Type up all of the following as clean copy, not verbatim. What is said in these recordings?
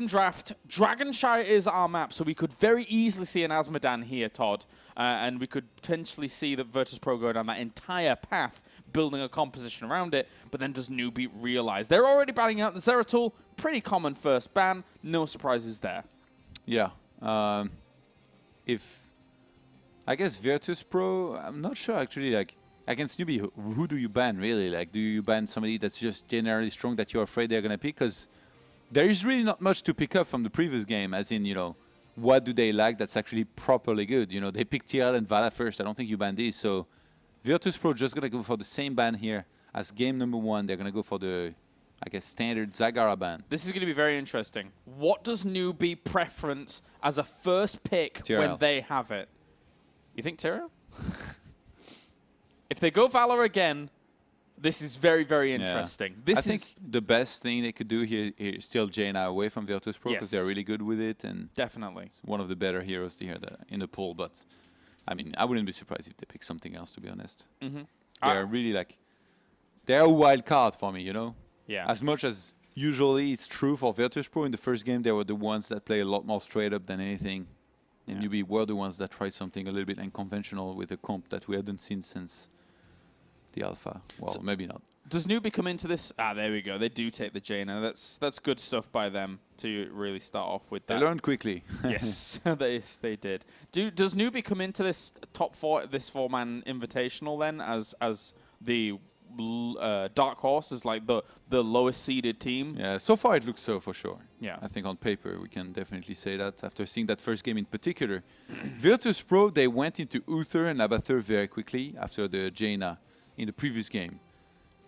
second draft, Dragonshire is our map, so we could very easily see an Azmodan here, Todd, and we could potentially see the Virtus.pro go down that entire path, building a composition around it, but then does Newbee realize? They're already banning out the Zeratul, pretty common first ban, no surprises there. Yeah. If I guess Virtus.pro, I'm not sure actually, like, against Newbee, who do you ban, really? Like, do you ban somebody that's just generally strong that you're afraid they're going to pick? Because there is really not much to pick up from the previous game, as in, you know, what do they lack that's actually properly good? You know, they picked TL and Vala first. I don't think you ban these. So Virtus.pro just going to go for the same ban here as game number 1. They're going to go for the, I guess, standard Zagara ban. This is going to be very interesting. What does Newbee preference as a first pick Tyrael. when they have it? You think Tyrael? If they go Valor again, this is very, very interesting. Yeah. I think the best thing they could do here is still Jaina away from Virtus.pro because they're really good with it. And definitely. It's one of the better heroes here in the pool. But, I mean, I wouldn't be surprised if they pick something else, to be honest. They're really like, they're a wild card for me, you know? Yeah. As much as usually it's true for Virtus.pro, in the first game they were the ones that play a lot more straight up than anything. And Newbee were the ones that tried something a little bit unconventional with a comp that we hadn't seen since the alpha. Well, so maybe not. Does Newbee come into this? Ah, there we go. They do take the Jaina. That's good stuff by them to really start off with that. They learned quickly. Yes, they did. Does Newbee come into this top 4, this 4-man invitational then as the dark horse, as like the lowest seeded team? Yeah, so far it looks so for sure. Yeah, I think on paper we can definitely say that after seeing that first game in particular. Virtus.pro, they went into Uther and Abathur very quickly after the Jaina in the previous game.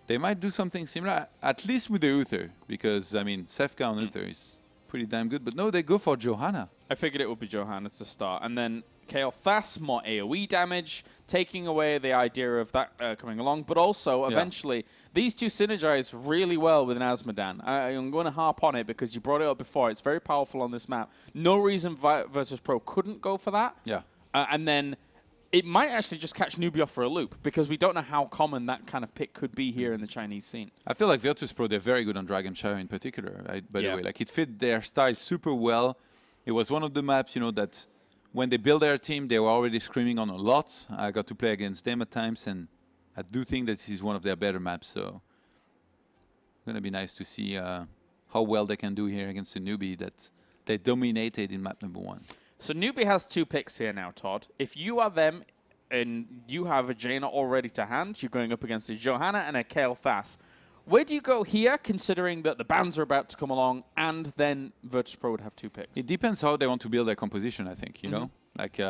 They might do something similar, at least with the Uther, because, I mean, Sefka on Uther is pretty damn good. But no, they go for Johanna. I figured it would be Johanna to start. And then Kael Thas, more AoE damage, taking away the idea of that coming along. But also, eventually, these two synergize really well with an Azmodan. I'm going to harp on it because you brought it up before. It's very powerful on this map. No reason Virtus.pro couldn't go for that. Yeah. And then it might actually just catch Newbee off for a loop because we don't know how common that kind of pick could be here in the Chinese scene. I feel like Virtus.pro, they're very good on Dragonshire in particular, right? By the way. Like, it fit their style super well. It was one of the maps, you know, that when they built their team, they were already screaming on a lot. I got to play against them at times, and I do think that this is one of their better maps. So it's going to be nice to see how well they can do here against the Newbee that they dominated in map number 1. So Newbee has 2 picks here now, Todd. If you are them and you have a Jaina already to hand, you're going up against a Johanna and a Kael Thas. Where do you go here, considering that the bans are about to come along and then Virtus.pro would have 2 picks? It depends how they want to build their composition, I think, you know? Like,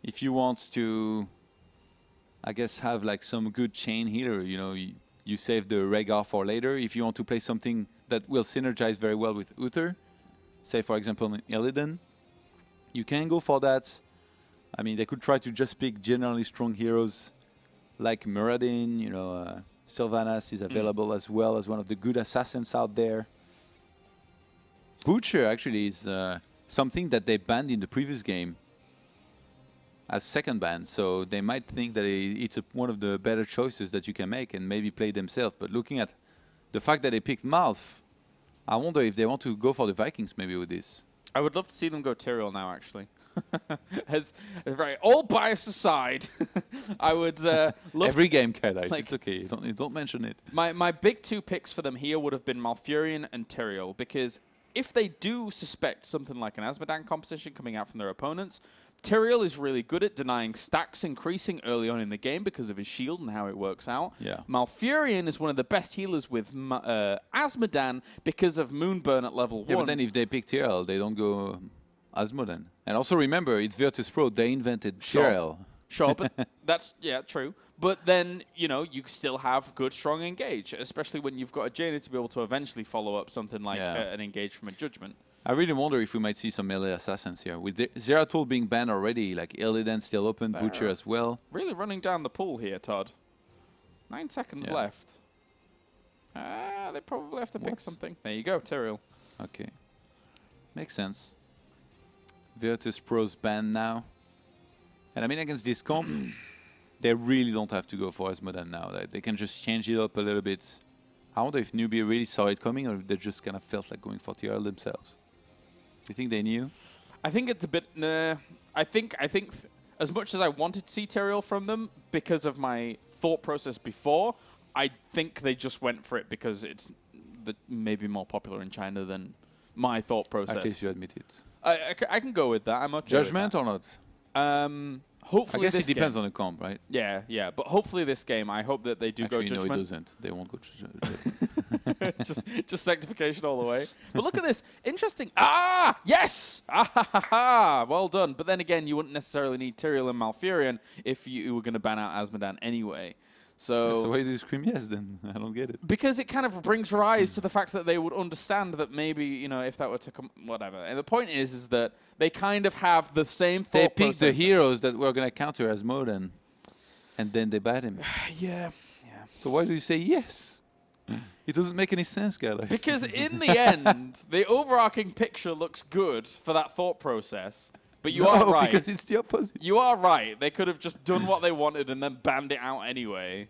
if you want to, I guess, have like some good chain healer, you know, you save the Rhaegar for later. If you want to play something that will synergize very well with Uther, say, for example, in Illidan, you can go for that. I mean, they could try to just pick generally strong heroes like Muradin, you know, Sylvanas is available as well as one of the good assassins out there. Butcher actually is something that they banned in the previous game as second ban, so they might think that it's one of the better choices that you can make and maybe play themselves. But looking at the fact that they picked Malf, I wonder if they want to go for the Vikings maybe with this. I would love to see them go Tyrael now, actually. Right, all bias aside, I would love every game, Kadice. Like, it's okay. You don't mention it. My big 2 picks for them here would have been Malfurion and Tyrael, because if they do suspect something like an Azmodan composition coming out from their opponents, Tyrael is really good at denying stacks increasing early on in the game because of his shield and how it works out. Yeah. Malfurion is one of the best healers with Azmodan because of Moonburn at level 1. Yeah, but then if they pick Tyrael, they don't go Azmodan. And also remember, it's Virtus.pro. They invented Tyrael. Sure, but that's, true. But then, you know, you still have good, strong engage, especially when you've got a Jaina to be able to eventually follow up something like an engage from a Judgment. I really wonder if we might see some melee assassins here. With Zeratul being banned already, like Illidan still open, Butcher as well. Really running down the pool here, Todd. 9 seconds left. They probably have to pick something. There you go, Tyrael. Okay. Makes sense. Virtus.pro's banned now. And I mean, against this comp, they really don't have to go for Azmodan now. They can just change it up a little bit. I wonder if Newbee really saw it coming, or if they just kind of felt like going for TRL themselves. Do you think they knew? I think it's a bit. I think as much as I wanted to see TRL from them because of my thought process before, I think they just went for it because it's maybe more popular in China than my thought process. At least you admit it. I can go with that. I'm okay. Judgment with or not? Hopefully, I guess it depends on the comp, right? Yeah, yeah. But hopefully this game, I hope that they do Actually, go judgment. no, it doesn't. They won't go judgment. just sanctification all the way. But look at this. Interesting. Ah, yes! Ah, ha, ha, ha. Well done. But then again, you wouldn't necessarily need Tyrael and Malfurion if you were going to ban out Azmodan anyway. So why do you scream yes then? I don't get it. Because it kind of brings rise to the fact that they would understand that maybe, you know, if that were to come, whatever. And the point is that they kind of have the same thought process. They picked the heroes that were going to counter Azmodan, and then they bat him. Yeah. So why do you say yes? It doesn't make any sense, guys. Because in the end, the overarching picture looks good for that thought process. But you are right. Because it's the opposite. You are right. They could have just done what they wanted and then banned it out anyway.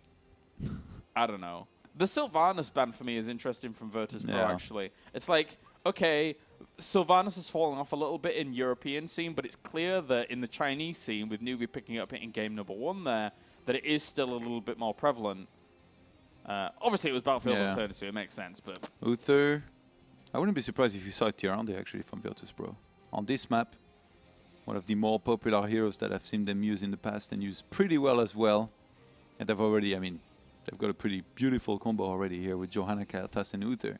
I don't know. The Sylvanas ban for me is interesting from Virtus.pro, actually. It's like, okay, Sylvanas has fallen off a little bit in European scene, but it's clear that in the Chinese scene, with Newbee picking up it in game #1 there, that it is still a little bit more prevalent. Obviously, it was Battlefield 132, so it makes sense, but... Uther, I wouldn't be surprised if you saw Tyrande, actually, from Virtus.pro. On this map, one of the more popular heroes that I've seen them use in the past and use pretty well as well. And they've already, I mean, they've got a pretty beautiful combo already here with Johanna, Kael'thas, and Uther.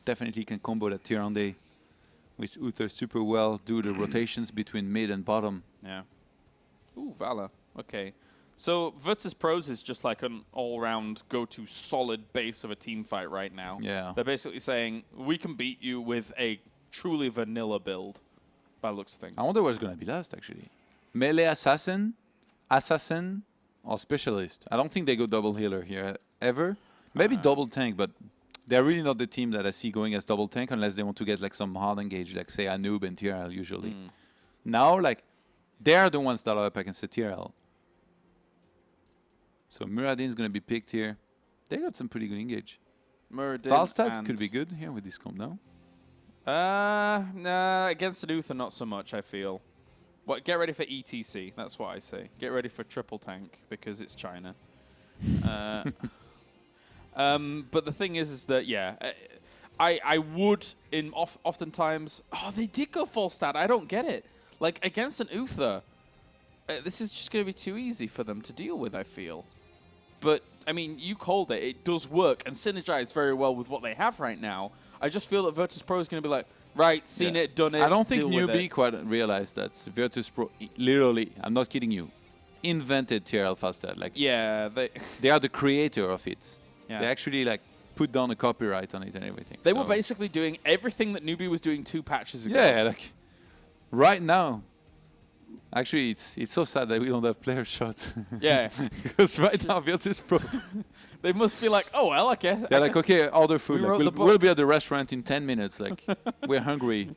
Definitely can combo that Tyrande with Uther super well, do the rotations between mid and bottom. Yeah. Ooh, Valor. Okay. So Virtus.pro's is just like an all-round go-to solid base of a team fight right now. Yeah. They're basically saying, we can beat you with a truly vanilla build. By the looks of things. I wonder what's going to be last, actually. Melee assassin, or specialist. I don't think they go double healer here ever. Maybe double tank, but they're really not the team that I see going as double tank unless they want to get like some hard engage, like say a Noob and TRL usually. Now, like, they're the ones that are up against the TRL. So Muradin's going to be picked here. They got some pretty good engage. Muradin Falstad could be good here with this comp now. Nah, against an Uther, not so much, I feel. What? Get ready for ETC, that's what I say. Get ready for triple tank, because it's China. But the thing is that, yeah, I would, oftentimes... Oh, they did go full stat, I don't get it. Like, against an Uther, this is just going to be too easy for them to deal with, I feel. But, I mean, you called it. It does work and synergize very well with what they have right now. I just feel that Virtus.pro is going to be like, right, seen it, done it. I don't think Newbee quite realized that Virtus.pro, literally, I'm not kidding you, invented TRL Falstad. Like, yeah, they are the creator of it. Yeah. They actually like put down a copyright on it and everything. They were basically doing everything that Newbee was doing 2 patches ago. Yeah, like right now. Actually, it's so sad that we don't have player shots. Yeah. Because right now, Virtus.pro, they must be like, oh, well, I guess. They're like, okay, order food. Like, we'll be at the restaurant in 10 minutes. Like, we're hungry.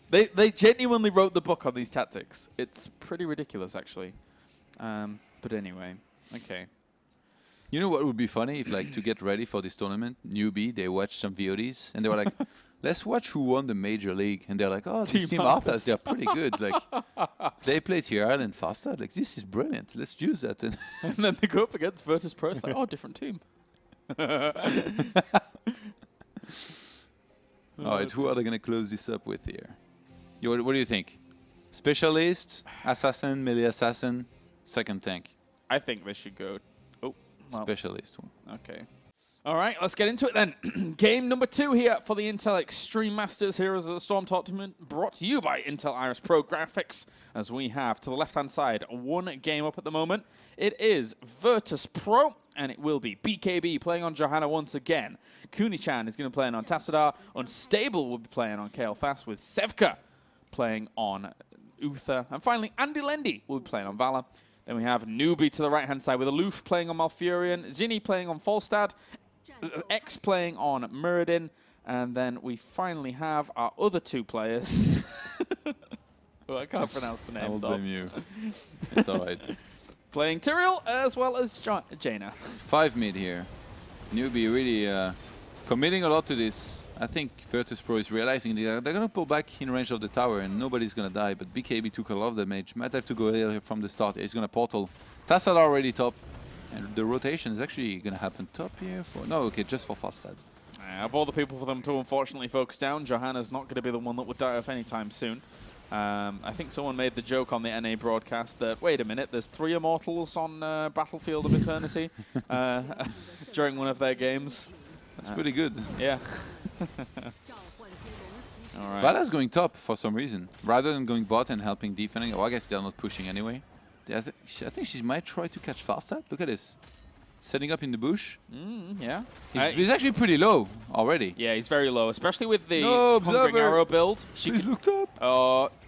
They genuinely wrote the book on these tactics. It's pretty ridiculous, actually. But anyway, okay. You know what would be funny if, like, to get ready for this tournament, Newbee, they watched some VODs and they were like, let's watch who won the major league. And they're like, oh, this Team Arthas, they're pretty good. Like, they play TRL and Falstad. Like, this is brilliant. Let's use that. And then they go up against Virtus.pro. It's like, oh, different team. All right, who are they going to close this up with here? What do you think? Specialist, assassin, melee assassin, second tank. I think they should go... Well, specialist one. Okay. All right, let's get into it then. Game number 2 here for the Intel Extreme Masters Heroes of the Storm tournament, brought to you by Intel Iris Pro Graphics, as we have to the left-hand side 1 game up at the moment. It is Virtus.pro, and it will be BKB playing on Johanna once again. Kuni-chan is going to play on Tassadar. Unstable will be playing on Kael'thas, with Sevka playing on Uther. And finally, Andy Lendy will be playing on Valor. Then we have Newbee to the right-hand side with Aloof playing on Malfurion, Zinni playing on Falstad, X playing on Muradin, and then we finally have our other 2 players. Oh, I can't pronounce the names. I will blame you. It's all right. Playing Tyrael as well as Jaina. 5 mid here. Newbee really committing a lot to this. I think Virtus.pro is realizing they're going to pull back in range of the tower and nobody's going to die. But BKB took a lot of damage. Might have to go here from the start. He's going to portal. Tassadar already top. And the rotation is actually going to happen top here for... No, okay, just for Fastad. Of all the people for them to unfortunately focus down, Johanna's not going to be the one that would die off anytime soon. I think someone made the joke on the NA broadcast that, wait a minute, there's 3 Immortals on Battlefield of Eternity during one of their games. That's pretty good. Yeah. All right. Vala's going top for some reason. Rather than going bot and helping defending. Oh, I guess they're not pushing anyway. I think she might try to catch Fastad. Look at this. Setting up in the bush. Yeah. He's actually pretty low already. Yeah, he's very low, especially with the No, Hungering Arrow build. Please look up.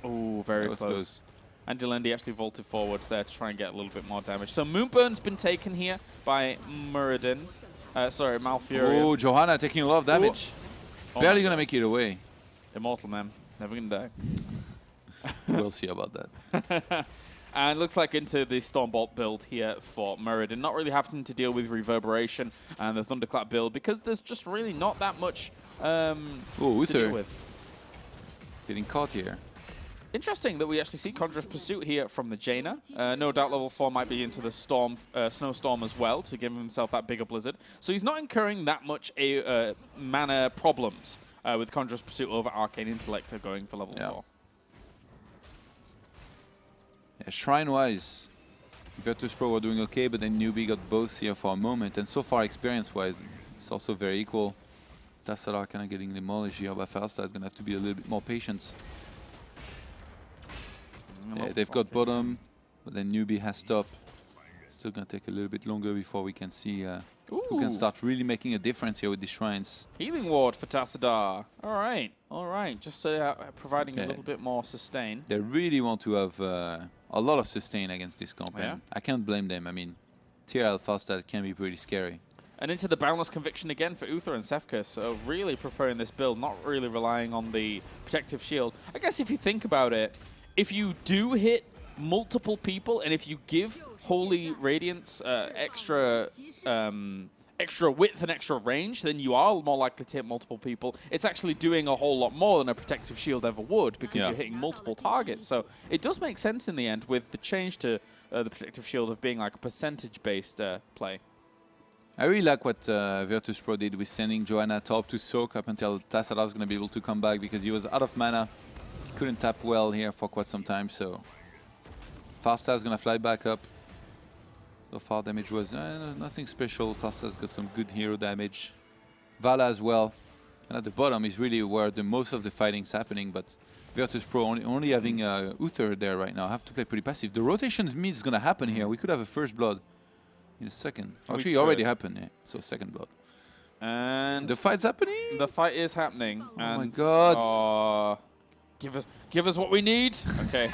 Oh, very That was close. And Dilendi actually vaulted forward there to try and get a little bit more damage. So Moonburn's been taken here by Muradin. Sorry, Malfury. Oh, Johanna taking a lot of damage. Oh Barely gonna make it away. Immortal, man. Never gonna die. We'll see about that. And looks like into the Stormbolt build here for Muradin. Not really having to deal with Reverberation and the Thunderclap build because there's just really not that much to deal with. Getting caught here. Interesting that we actually see Conjurer's Pursuit here from the Jaina. No doubt level 4 might be into the storm, Snowstorm as well to give himself that bigger blizzard. So he's not incurring that much mana problems with Conjurer's Pursuit over Arcane Intellect going for level 4. Yeah, Shrine-wise, Virtus.pro were doing okay, but then Newbee got both here for a moment. And so far, experience-wise, it's also very equal. Tassadar kind of getting demolished here by Fastad. Gonna have to be a little bit more patient. Yeah, they've got bottom, but then Newbee has top. Still gonna take a little bit longer before we can see who can start really making a difference here with the shrines. Healing ward for Tassadar. All right. Just providing a little bit more sustain. They really want to have a lot of sustain against this comp. Yeah. I can't blame them. I mean, TRL Fastad can be pretty scary. And into the Boundless Conviction again for Uther and Sefka, so really preferring this build, not really relying on the Protective Shield. I guess if you think about it, if you do hit multiple people, and if you give Holy Radiance extra width and extra range, then you are more likely to hit multiple people. It's actually doing a whole lot more than a Protective Shield ever would because you're hitting multiple targets. So it does make sense in the end with the change to the Protective Shield of being like a percentage-based play. I really like what Virtus.pro did with sending Johanna top to soak up until Tassadar was going to be able to come back because he was out of mana. He couldn't tap well here for quite some time, so Fastad's going to fly back up. So far damage was nothing special. Fastad's got some good hero damage. Vala as well. And at the bottom is really where most of the fighting's happening, but Virtus.pro only having Uther there right now. Have to play pretty passive. The rotations mid is going to happen here. We could have a first blood in a second. Actually, it already happened. Yeah. So second blood. And the fight's happening. The fight is happening. Oh my god! Give us what we need. Okay.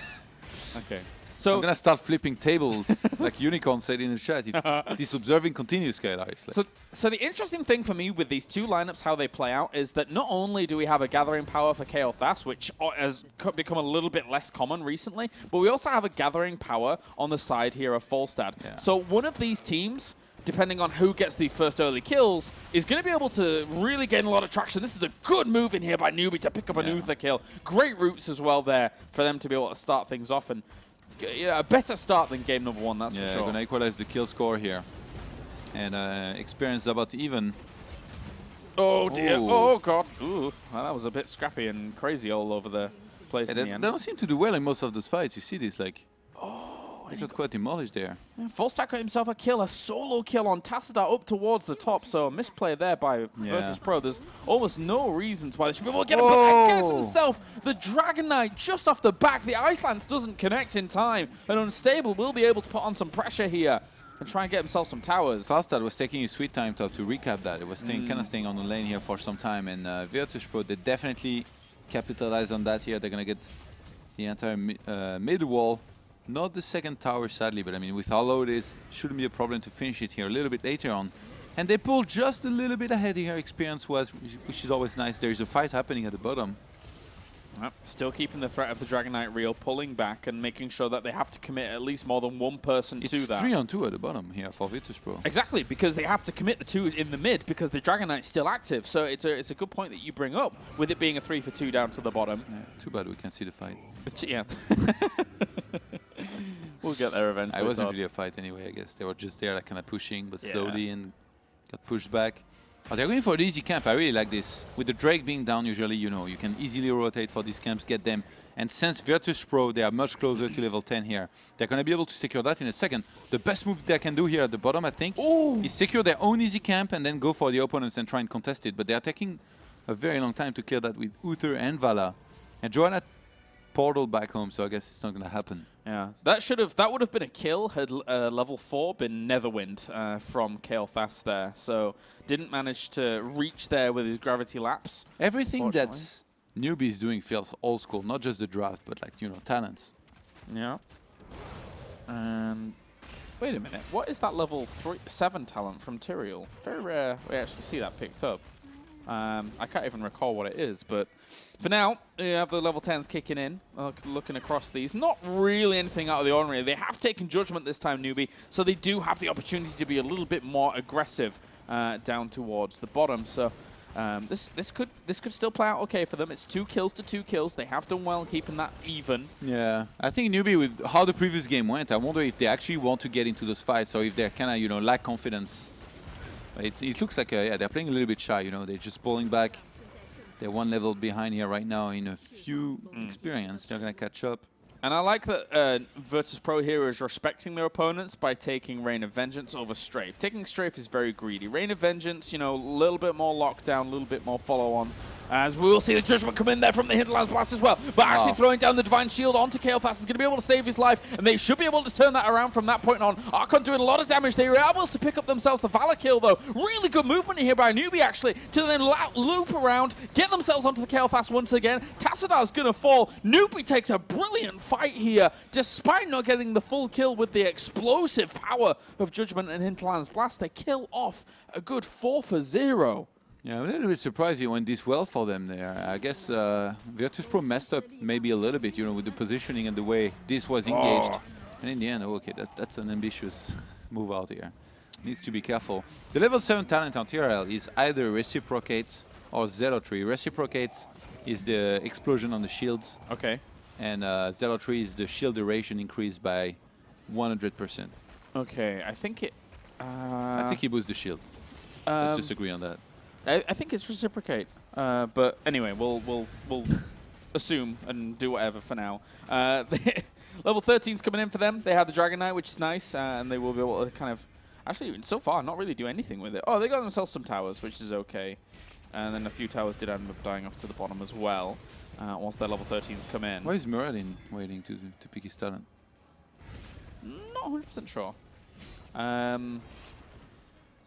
Okay. So I'm gonna start flipping tables, like Unicorn said in the chat. If this observing continues, Skylar. So the interesting thing for me with these two lineups, how they play out, is that not only do we have a gathering power for KO Thas, which has become a little bit less common recently, but we also have a gathering power on the side here of Falstad. Yeah. So one of these teams, depending on who gets the first early kills, is going to be able to really gain a lot of traction. This is a good move in here by Newbee to pick up an Uther kill. Great roots as well there for them to be able to start things off. And a better start than game number 1, that's for sure. Yeah, gonna equalize the kill score here. And experience about even. Oh dear, oh god. Ooh, well, that was a bit scrappy and crazy all over the place in the end. They don't seem to do well in most of those fights. You see this, like, they got quite demolished there. Yeah, Falstack got himself a kill, a solo kill on Tassadar up towards the top, so a misplay there by Virtus.pro. There's almost no reasons why they should be able to get him, but gets himself the Dragon Knight just off the back. The Ice Lance doesn't connect in time, and Unstable will be able to put on some pressure here and try and get himself some towers. Fastad was taking his sweet time to recap that. It was kind of staying on the lane here for some time, and Virtus.pro, they definitely capitalize on that here. They're going to get the entire mid wall. Not the second tower, sadly, but I mean, with how low it is, shouldn't be a problem to finish it here a little bit later on. And they pull just a little bit ahead here, experience-wise, which is always nice. There is a fight happening at the bottom. Still keeping the threat of the Dragon Knight real, pulling back and making sure that they have to commit at least more than one person to that. It's 3-on-2 at the bottom here for Virtus.pro. Exactly, because they have to commit the 2 in the mid because the Dragon Knight's still active. So it's a good point that you bring up with it being a 3-for-2 down to the bottom. Yeah, too bad we can't see the fight. But yeah. We'll get there eventually. It wasn't really a fight anyway, I guess. They were just there like kind of pushing, but slowly, and got pushed back. Oh, they're going for the easy camp. I really like this. With the Drake being down, usually, you know, you can easily rotate for these camps, get them. And since Virtus.pro, they are much closer to level 10 here, they're going to be able to secure that in a second. The best move they can do here at the bottom, I think, is secure their own easy camp and then go for the opponents and try and contest it. But they are taking a very long time to clear that with Uther and Vala. And Joanna portal back home, so I guess it's not going to happen. Yeah, that would have been a kill had level 4 been Netherwind from Kael'thas there. So didn't manage to reach there with his gravity lapse. Everything that's Newbee is doing feels old school, not just the draft, but like, you know, talents. Yeah. And wait a minute, what is that level 7 talent from Tyrael? Very rare we actually see that picked up. I can't even recall what it is, but for now, you have the level 10s kicking in, looking across these. Not really anything out of the ordinary. They have taken Judgment this time, Newbee, so they do have the opportunity to be a little bit more aggressive down towards the bottom. So this could still play out okay for them. It's 2 kills to 2 kills. They have done well keeping that even. Yeah, I think Newbee, with how the previous game went, I wonder if they actually want to get into those fights or if they're kind of, you know, lack confidence. It looks like yeah, they're playing a little bit shy, you know, they're just pulling back. They're 1 level behind here right now in a few experience. They're going to catch up. And I like that Virtus.pro here is respecting their opponents by taking Rain of Vengeance over Strafe. Taking Strafe is very greedy. Rain of Vengeance, you know, a little bit more lockdown, a little bit more follow-on. As we will see the Judgment come in there from the Hinterlands Blast as well. But actually throwing down the Divine Shield onto Kael'thas is going to be able to save his life. And they should be able to turn that around from that point on. Archon doing a lot of damage. They were able to pick up themselves the Valor kill, though. Really good movement here by Newbee, actually, to then loop around, get themselves onto the Kael'thas once again. Tassadar's going to fall. Newbee takes a brilliant fight here, despite not getting the full kill with the explosive power of Judgment and Hinterlands Blast. They kill off a good 4 for 0. Yeah, I'm a little bit surprised it went this well for them there. I guess Virtus.pro messed up maybe a little bit, you know, with the positioning and the way this was engaged. And in the end, okay, that's an ambitious move out here. Needs to be careful. The level 7 talent on Tyrael is either Reciprocate or Zealotry. Reciprocate is the explosion on the shields. Okay. And Zealotry is the shield duration increased by 100%. Okay, I think it... I think he boosts the shield. Let's just agree on that. I think it's Reciprocate, but anyway, we'll assume and do whatever for now. Level 13's coming in for them. They have the Dragon Knight, which is nice, and they will be able to kind of, actually, so far, not really do anything with it. Oh, they got themselves some towers, which is okay, and then a few towers did end up dying off to the bottom as well. Once their level 13s come in. Why is Muradin waiting to pick his talent? Not 100% sure. I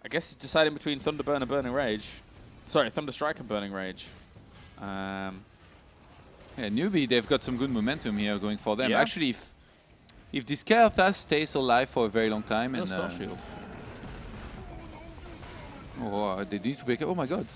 guess he's deciding between Thunderburn and Burning Rage. Sorry, Thunderstrike and Burning Rage. Yeah, Newbee, they've got some good momentum here going for them. Yeah. Actually, if this Kael'thas stays alive for a very long time, No and spell shield. Oh, they need to break up. Oh my god,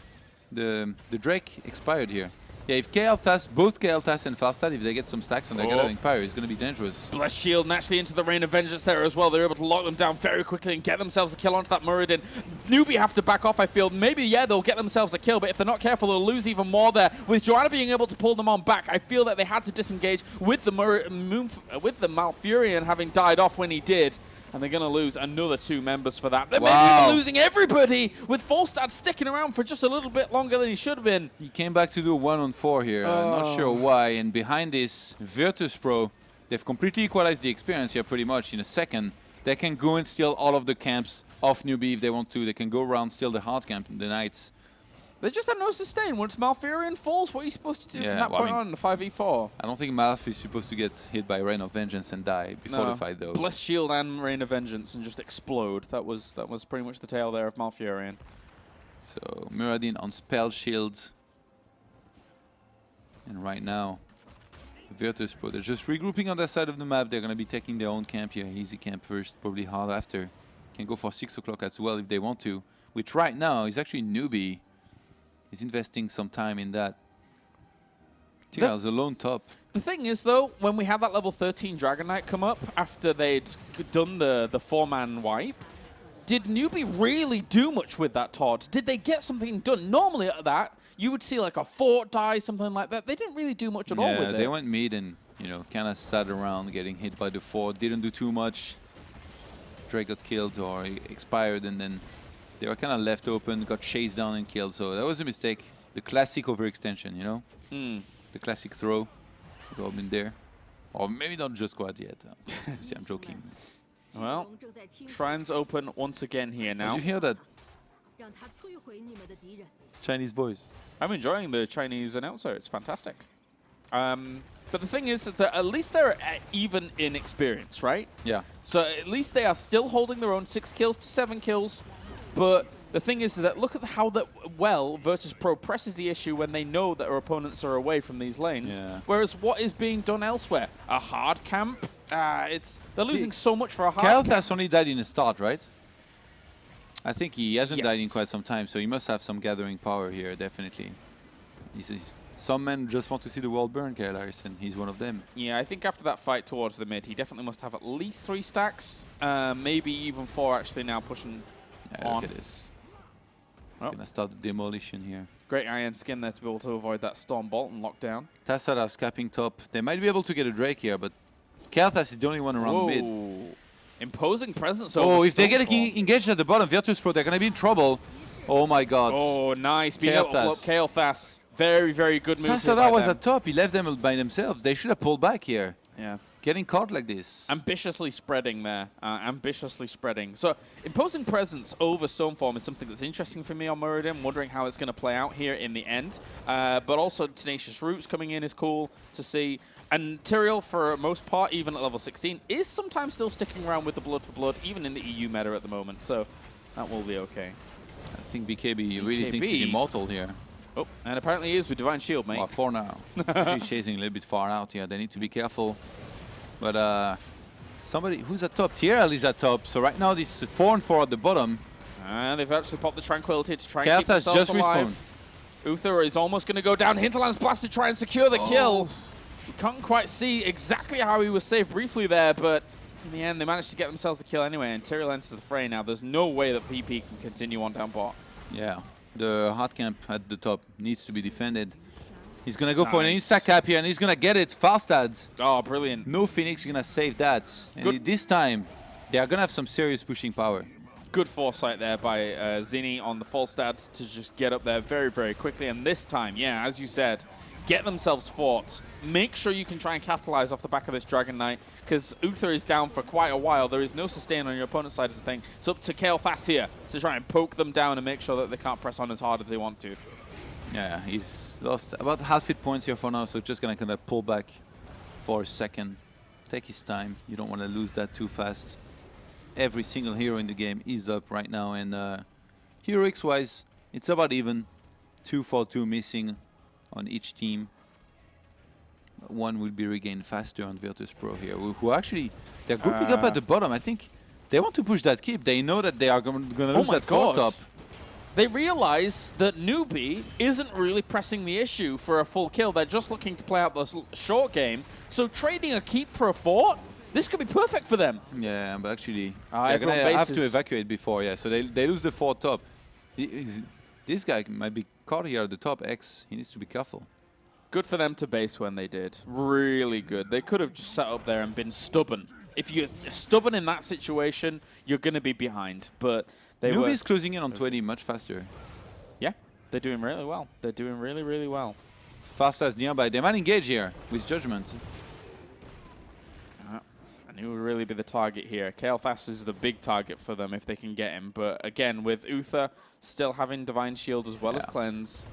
the Drake expired here. Yeah, if Kael'thas, both Kael'thas and Falstad, if they get some stacks on their Gathering Pyre, it's going to be dangerous. Blessed Shield naturally into the Rain of Vengeance there as well. They're able to lock them down very quickly and get themselves a kill onto that Muradin. Newbee have to back off, I feel. Maybe, yeah, they'll get themselves a kill, but if they're not careful, they'll lose even more there. With Joanna being able to pull them on back, I feel that they had to disengage with the Malfurion having died off when he did. And they're going to lose another 2 members for that. They may be even losing everybody, with Falstad sticking around for just a little bit longer than he should have been. He came back to do a 1-on-4 here. I'm not sure why. And behind this, Virtus.pro, they've completely equalized the experience here pretty much in a second. They can go and steal all of the camps off Newbee if they want to. They can go around, steal the hard camp, the Knights. They just have no sustain. Once Malfurion falls, what are you supposed to do from that point on in the 5v4? I don't think Malf is supposed to get hit by Rain of Vengeance and die before the fight, though. Bless Shield and Rain of Vengeance and just explode. That was pretty much the tale there of Malfurion. So Muradin on Spell Shields. And right now, Virtus.pro, they're just regrouping on their side of the map. They're going to be taking their own camp here. Easy camp first, probably hard after. Can go for 6 o'clock as well if they want to. Which right now is actually Newbee. He's investing some time in that. TR's alone top. The thing is, though, when we had that level 13 Dragon Knight come up after they'd done the 4-man wipe, did Newbee really do much with that Todd? Did they get something done? Normally at that, you would see like a fort die, something like that. They didn't really do much at all with it. Yeah, they went mid and, you know, kind of sat around getting hit by the fort. Didn't do too much. Drake got killed or expired, and then they were kind of left open, got chased down and killed. So that was a mistake. The classic overextension, you know? The classic throw. We've all been there. Or maybe not just quite yet. See, I'm joking. Well, Shrines open once again here now. Did you hear that Chinese voice? I'm enjoying the Chinese announcer. It's fantastic. But the thing is that at least they're even in experience, right? Yeah. So at least they are still holding their own, 6 kills to 7 kills. But the thing is that look at how well Virtus.pro presses the issue when they know that our opponents are away from these lanes. Yeah. Whereas what is being done elsewhere? A hard camp? They're losing so much for a hard camp. Kalthas only died in the start, right? I think he hasn't died in quite some time, so he must have some gathering power here, definitely. Some men just want to see the world burn, Kalthas, and he's one of them. Yeah, I think after that fight towards the mid, he definitely must have at least 3 stacks. Maybe even 4 actually now pushing on. Look at this. He's going to start the demolition here. Great iron skin there to be able to avoid that Storm Bolt and lockdown. Tassada's capping top. They might be able to get a Drake here, but Kalthas is the only one around mid. Imposing presence over over if they get engaged at the bottom, Virtus.pro, they're going to be in trouble. Oh my god. Oh, nice. Being able to block Kalthas. Very, very good move. Tassada was at top. He left them by themselves. They should have pulled back here. Yeah. Getting caught like this. Ambitiously spreading there. Ambitiously spreading. So, imposing presence over Stormform is something that's interesting for me on Meridian. Wondering how it's going to play out here in the end. But also, Tenacious Roots coming in is cool to see. And Tyrael, for most part, even at level 16, is sometimes still sticking around with the Blood for Blood, even in the EU meta at the moment. So, that will be okay. I think BKB really thinks he's immortal here. Oh, and apparently he is with Divine Shield, mate. Well, for now. He's chasing a little bit far out here. They need to be careful. But somebody who's at top, Tyrael is at top. So right now this 4 and 4 at the bottom. And they've actually popped the Tranquility to try and keep themselves just alive. Respawned. Uther is almost going to go down. Hinterland's Blast to try and secure the kill. You can't quite see exactly how he was saved briefly there, but in the end they managed to get themselves the kill anyway, and Tyrael enters the fray now. There's no way that VP can continue on down bot. Yeah, the hard camp at the top needs to be defended. He's going to go for an insta-cap here, and he's going to get it. Fast ads. Oh, brilliant. No Phoenix going to save that. And this time, they are going to have some serious pushing power. Good foresight there by Zinni on the full stats to just get up there very, very quickly. And this time, yeah, as you said, get themselves forts. Make sure you can try and capitalize off the back of this Dragon Knight, because Uther is down for quite a while. There is no sustain on your opponent's side is the thing. It's up to Kalthas here to try and poke them down and make sure that they can't press on as hard as they want to. Yeah, he's lost about half hit points here for now, so just going to kind of pull back for a second. Take his time. You don't want to lose that too fast. Every single hero in the game is up right now, and heroics-wise, it's about even. 2 for 2 missing on each team. One will be regained faster on Virtus.pro here, who actually, they're grouping up at the bottom. I think they want to push that keep. They know that they are going to lose that fort top. They realize that Newbee isn't really pressing the issue for a full kill. They're just looking to play out the short game. So trading a keep for a fort, this could be perfect for them. Yeah, but actually, they're going to have to evacuate before, yeah. So they lose the fort top. This guy might be caught here at the top, X. He needs to be careful. Good for them to base when they did. Really good. They could have just sat up there and been stubborn. If you're stubborn in that situation, you're going to be behind. But they were. Newbee's closing in on 20 much faster. Yeah, they're doing really well. They're doing really, really well. Fast as nearby. They might engage here with Judgment. And he would really be the target here. Kalthas is the big target for them if they can get him. But again, with Uther still having Divine Shield as well as Cleanse.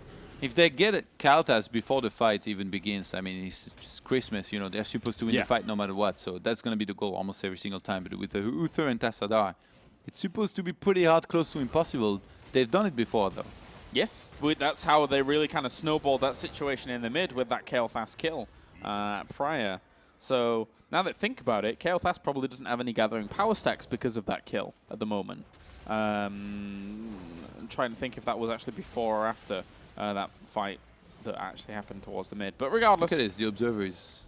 If they get Kalthas before the fight even begins, I mean, it's just Christmas, you know, they're supposed to win the fight no matter what. So that's going to be the goal almost every single time. But with Uther and Tassadar, it's supposed to be pretty hard, close to impossible. They've done it before, though. Yes, that's how they really kind of snowballed that situation in the mid with that Kalthas kill prior. So now that I think about it, Kalthas probably doesn't have any gathering power stacks because of that kill at the moment. I'm trying to think if that was actually before or after that fight. that actually happened towards the mid. But regardless, look at this. The observer is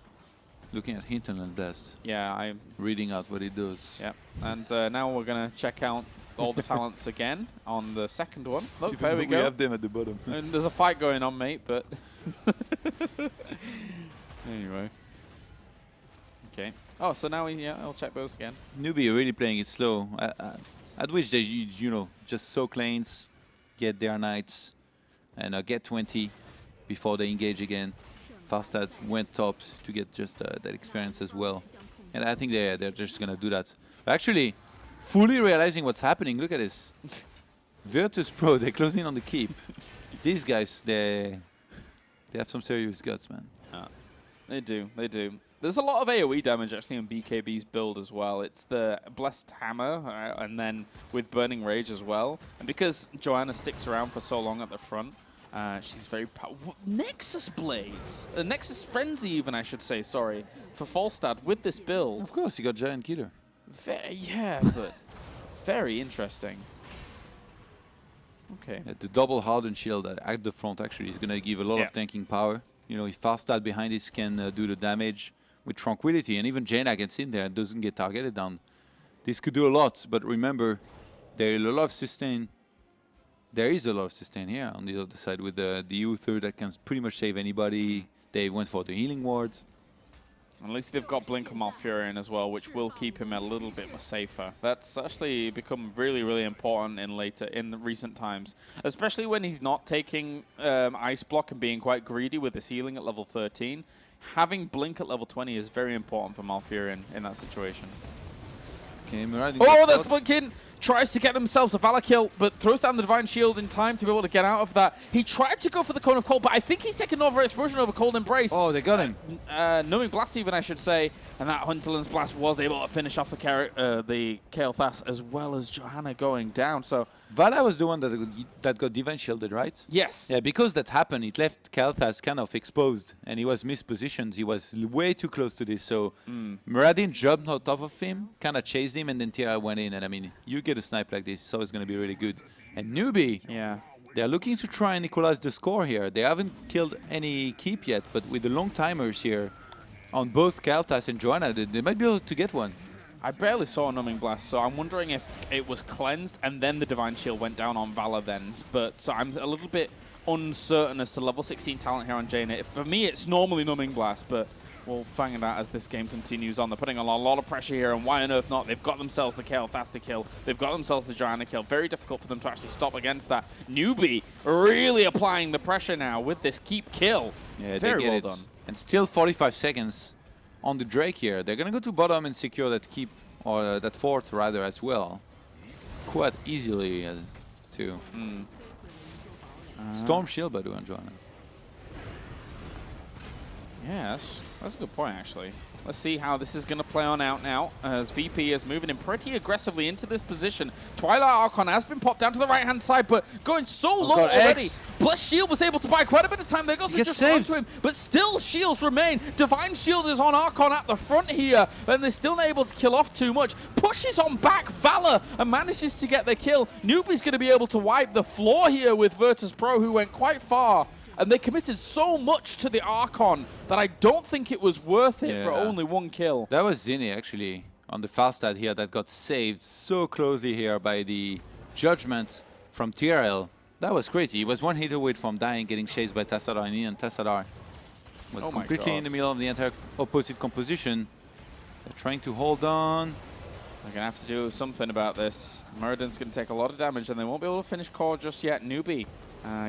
looking at Hinton and Best. Yeah, I'm reading out what he does. Yeah, and now we're gonna check out all the talents again on the second one. Look, there we go. We have them at the bottom. And there's a fight going on, mate, but anyway. Okay. Oh, so now I'll check those again. Newbee really playing it slow. I'd wish they, you know, just soak lanes, get their knights, and get 20 before they engage again. Farstad went top to get just that experience as well. And I think they're just going to do that. But actually, fully realizing what's happening, look at this. Virtus.pro, they're closing on the keep. These guys, they have some serious guts, man. They do, they do. There's a lot of AoE damage actually in BKB's build as well. It's the Blessed Hammer and then with Burning Rage as well. And because Johanna sticks around for so long at the front, she's very powerful. Nexus Blades! Nexus Frenzy even, I should say, sorry, for Falstad with this build. Of course, you got Giant Killer. Yeah, but very interesting. Okay. The double hardened shield at the front actually is going to give a lot of tanking power. You know, if Farstad behind this can do the damage with Tranquility, and even Jaina gets in there and doesn't get targeted down, this could do a lot. But remember, there is a lot of sustain. There is a lot of sustain here on the other side with the Uther that can pretty much save anybody. They went for the healing ward. At least they've got Blink on Malfurion as well, which will keep him a little bit more safer. That's actually become really, really important in the recent times, especially when he's not taking Ice Block and being quite greedy with his healing at level 13. Having Blink at level 20 is very important for Malfurion in that situation. Okay, oh, there's Blinking! Tries to get themselves a Valor kill, but throws down the Divine Shield in time to be able to get out of that. He tried to go for the Cone of Cold, but I think he's taken over Explosion over Cold Embrace. Oh, they got him. Numbing Blast even, I should say. And that Hunterland's Blast was able to finish off the Kael'thas as well as Johanna going down. So Vala was the one that got Divine Shielded, right? Yes. Yeah, because that happened, it left Kael'thas kind of exposed, and he was mispositioned. He was way too close to this, so Muradin jumped on top of him, kind of chased him, and then Tira went in. And I mean, you get a snipe like this, it's always going to be really good. And Newbee, they're looking to try and equalize the score here. They haven't killed any keep yet, but with the long timers here on both Kael'thas and Johanna, they might be able to get one. I barely saw a Numbing Blast, so I'm wondering if it was cleansed and then the Divine Shield went down on Valor then. But so I'm a little bit uncertain as to level 16 talent here on Jaina. For me, it's normally Numbing Blast, but we'll find out as this game continues on. They're putting on a lot of pressure here, and why on earth not? They've got themselves the Kael'thas to kill. They've got themselves the Johanna kill. Very difficult for them to actually stop against that. Newbee really applying the pressure now with this keep kill. Yeah, very well done. And still 45 seconds on the Drake here. They're going to go to bottom and secure that keep, or that fort rather, as well. Quite easily, too. Storm Shield by the way on Johanna. Yes, that's a good point, actually. Let's see how this is going to play on out now, as VP is moving in pretty aggressively into this position. Twilight Archon has been popped down to the right-hand side, but going so low already. Plus Shield was able to buy quite a bit of time. They got just onto him, but still shields remain. Divine Shield is on Archon at the front here, and they're still not able to kill off too much. Pushes on back Valor and manages to get the kill. Newbee's going to be able to wipe the floor here with Virtus.pro, who went quite far. And they committed so much to the Archon that I don't think it was worth it for only one kill. That was Zinni, actually, on the Farstad here that got saved so closely here by the judgment from TRL. That was crazy. He was one hit away from dying, getting chased by Tassadar, and Tassadar was completely in the middle of the entire opposite composition. They're trying to hold on. They're going to have to do something about this. Muradin's going to take a lot of damage, and they won't be able to finish core just yet. Newbee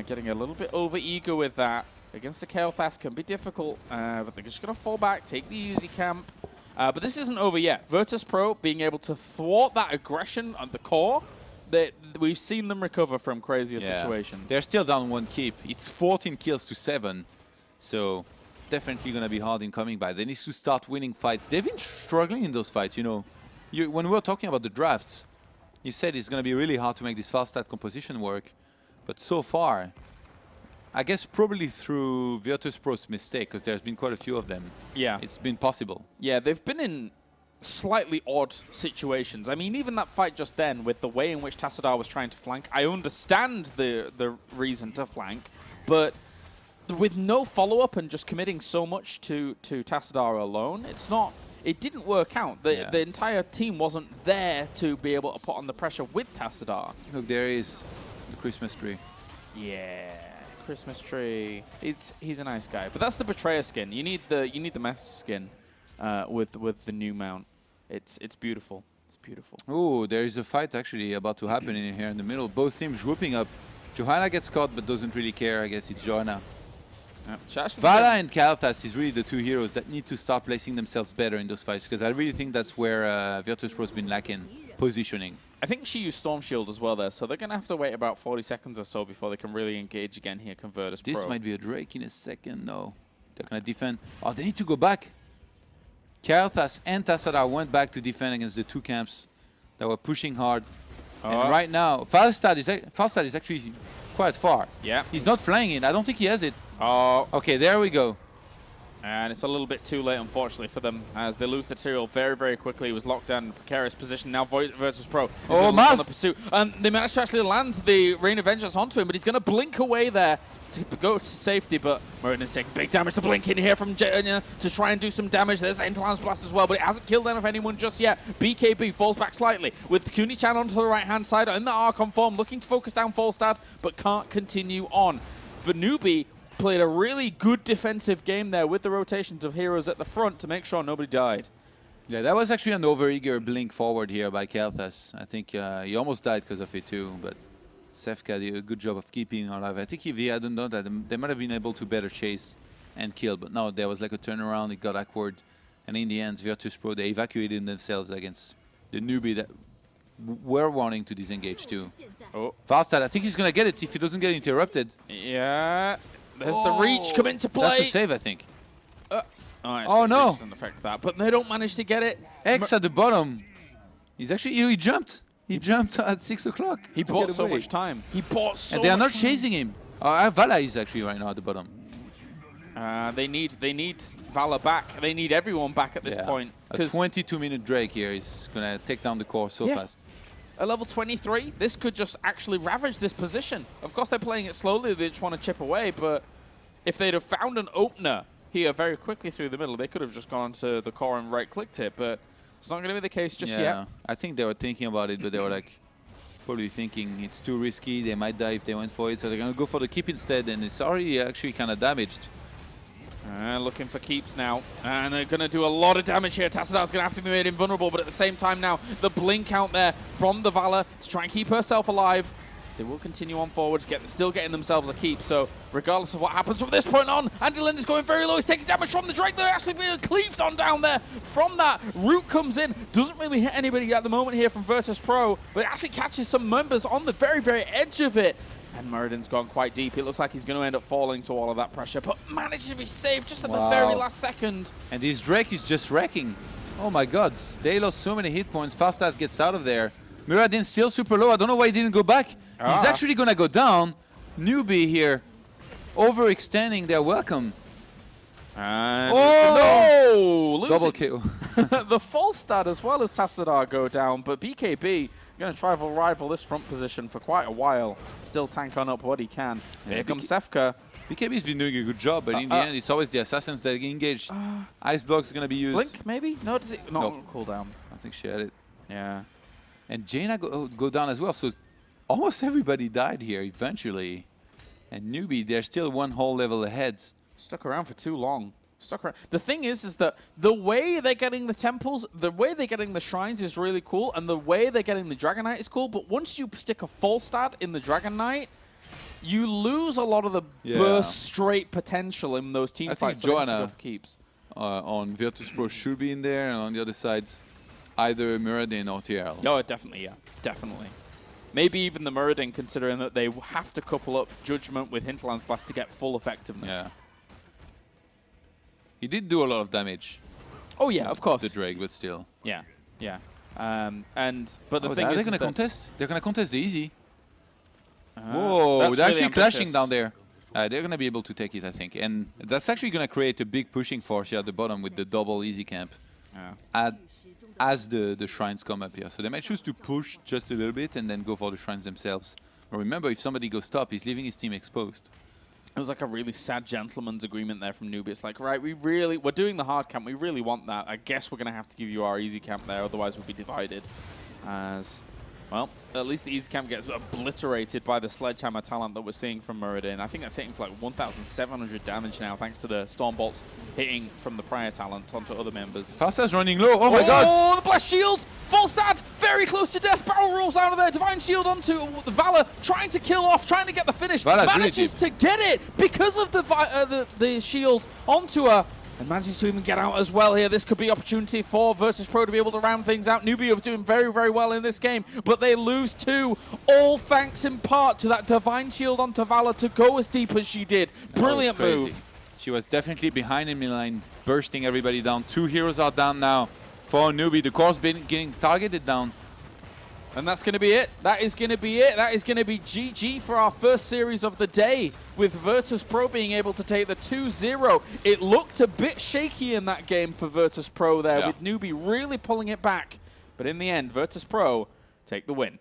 getting a little bit over-eager with that. Against the Kael'thas can be difficult, but they're just going to fall back, take the easy camp. But this isn't over yet. Virtus.pro being able to thwart that aggression at the core, we've seen them recover from crazier situations. They're still down one keep. It's 14 kills to 7, so definitely going to be hard in coming back. They need to start winning fights. They've been struggling in those fights, you know. When we were talking about the drafts, you said it's going to be really hard to make this Farstad composition work. But so far, I guess probably through Virtus.pro's mistake, because there's been quite a few of them. Yeah. It's been possible. Yeah, they've been in slightly odd situations. I mean, even that fight just then, with the way in which Tassadar was trying to flank, I understand the reason to flank, but with no follow-up and just committing so much to Tassadar alone, it's not. It didn't work out. The entire team wasn't there to be able to put on the pressure with Tassadar. Look, there is the Christmas tree. Yeah, Christmas tree. He's a nice guy, but that's the Betrayer skin. You need the Master skin with the new mount. It's beautiful. It's beautiful. Oh, there is a fight actually about to happen in here in the middle. Both teams grouping up. Johanna gets caught but doesn't really care. I guess it's Johanna. Vala and Kalthas is really the two heroes that need to start placing themselves better in those fights, because I really think that's where Virtus.pro has been lacking positioning. I think she used Storm Shield as well there, so they're going to have to wait about 40 seconds or so before they can really engage again here, Virtus.pro. This might be a Drake in a second. No, they're going to defend. Oh, they need to go back. Kalthas and Tassadar went back to defend against the two camps that were pushing hard. And right now, Falstad is actually quite far. Yeah. He's not flying it. I don't think he has it. Oh. Okay, there we go. And it's a little bit too late, unfortunately, for them, as they lose the material very, very quickly. It was locked down in a precarious position. Now Virtus.pro is on the pursuit. And they managed to actually land the Rain of Vengeance onto him, but he's going to blink away there to go to safety. But Muradin's taking big damage. The blink in here from Jenya to try and do some damage. There's the Interlance Blast as well, but it hasn't killed anyone just yet. BKB falls back slightly with Kuni-chan onto the right-hand side in the Archon form, looking to focus down Falstad, but can't continue on. For Newbee, played a really good defensive game there with the rotations of heroes at the front to make sure nobody died. Yeah, that was actually an overeager blink forward here by Kalthas. I think he almost died because of it too, but Sefka did a good job of keeping him alive. I think if he hadn't done that, they might have been able to better chase and kill, but no, there was like a turnaround, it got awkward, and in the end, Virtus.pro, they evacuated themselves against the Newbee that were wanting to disengage too. Oh. Falstad, I think he's going to get it if he doesn't get interrupted. Yeah. There's the reach come into play. That's a save, I think. Oh no! Doesn't affect that, but they don't manage to get it. X at the bottom. He's actually he jumped. He jumped at 6 o'clock. He bought so much time. He bought so. And they are not chasing him. Vala is actually right now at the bottom. They need Vala back. They need everyone back at this point. A 22-minute Drake here is gonna take down the core so fast. At level 23, this could just actually ravage this position. Of course, they're playing it slowly. They just want to chip away, but if they'd have found an opener here very quickly through the middle, they could have just gone to the core and right-clicked it, but it's not going to be the case just yet. I think they were thinking about it, but they were like probably thinking it's too risky. They might die if they went for it, so they're going to go for the keep instead, and it's already actually kind of damaged. Looking for keeps now, and they're going to do a lot of damage here. Tassadar's going to have to be made invulnerable, but at the same time now, the blink out there from the Vala to try and keep herself alive. They will continue on forwards, still getting themselves a keep, so regardless of what happens from this point on, Andy Lind is going very low. He's taking damage from the Drake. They're actually being cleaved on down there from that. Root comes in, doesn't really hit anybody at the moment here from Virtus.pro, but it actually catches some members on the very, very edge of it. And Muradin's gone quite deep. It looks like he's going to end up falling to all of that pressure, but manages to be saved just at the very last second. And this Drake is just wrecking. Oh my god, they lost so many hit points. Falstad gets out of there. Muradin still super low. I don't know why he didn't go back. He's actually going to go down. Newbee here overextending their welcome. And no! Double kill. The Falstad as well as Tassadar go down, but BKB going to try to rival this front position for quite a while. Still tank on up what he can. Here comes Sefka. BKB's been doing a good job, but in the end, it's always the assassins that get engaged. Iceblock's going to be used. Blink, maybe? No, does it not cool down? I think she had it. Yeah. And Jaina go down as well, so almost everybody died here eventually. And Newbee, they're still one whole level ahead. Stuck around for too long. Stuck around. The thing is that the way they're getting the temples, the way they're getting the shrines is really cool, and the way they're getting the Dragon Knight is cool, but once you stick a Falstad in the Dragon Knight, you lose a lot of the burst straight potential in those team fights. I think Johanna keeps on Virtus.pro should be in there, and on the other side, either Muradin or TL. Oh, definitely, yeah. Definitely. Maybe even the Muradin, considering that they have to couple up Judgment with Hinterland's Blast to get full effectiveness. Yeah. He did do a lot of damage. Oh, yeah, of course. The Drake, but still. Yeah, yeah. But the thing is, they're going to contest? They're going to contest the easy. Whoa, they're really actually clashing down there. They're going to be able to take it, I think. And that's actually going to create a big pushing force here at the bottom with the double easy camp. As the shrines come up here. So they might choose to push just a little bit and then go for the shrines themselves. But remember, if somebody goes top, he's leaving his team exposed. It was like a really sad gentleman's agreement there from Newbee. It's like, right, we're doing the hard camp. We really want that. I guess we're going to have to give you our easy camp there. Otherwise, we'll be divided. As, well, at least the easy camp gets obliterated by the sledgehammer talent that we're seeing from Muradin. I think that's hitting for like 1,700 damage now, thanks to the storm bolts hitting from the prior talents onto other members. Fasta's running low. Oh my god! Oh, the blast shield! Full stat! Very close to death. Barrel rolls out of there. Divine shield onto the Valor, trying to kill off, trying to get the finish. Vala's manages to get it because of the shield onto her. And manages to even get out as well here. This could be opportunity for Virtus.pro to be able to round things out. Newbee are doing very, very well in this game, but they lose 2, all thanks in part to that Divine Shield onto Valor to go as deep as she did. Brilliant move. She was definitely behind in midline, bursting everybody down. 2 heroes are down now for Newbee. The core's been getting targeted down. And that's going to be it. That is going to be it. That is going to be GG for our first series of the day, with Virtus.pro being able to take the 2-0. It looked a bit shaky in that game for Virtus.pro there, with Newbee really pulling it back. But in the end, Virtus.pro take the win.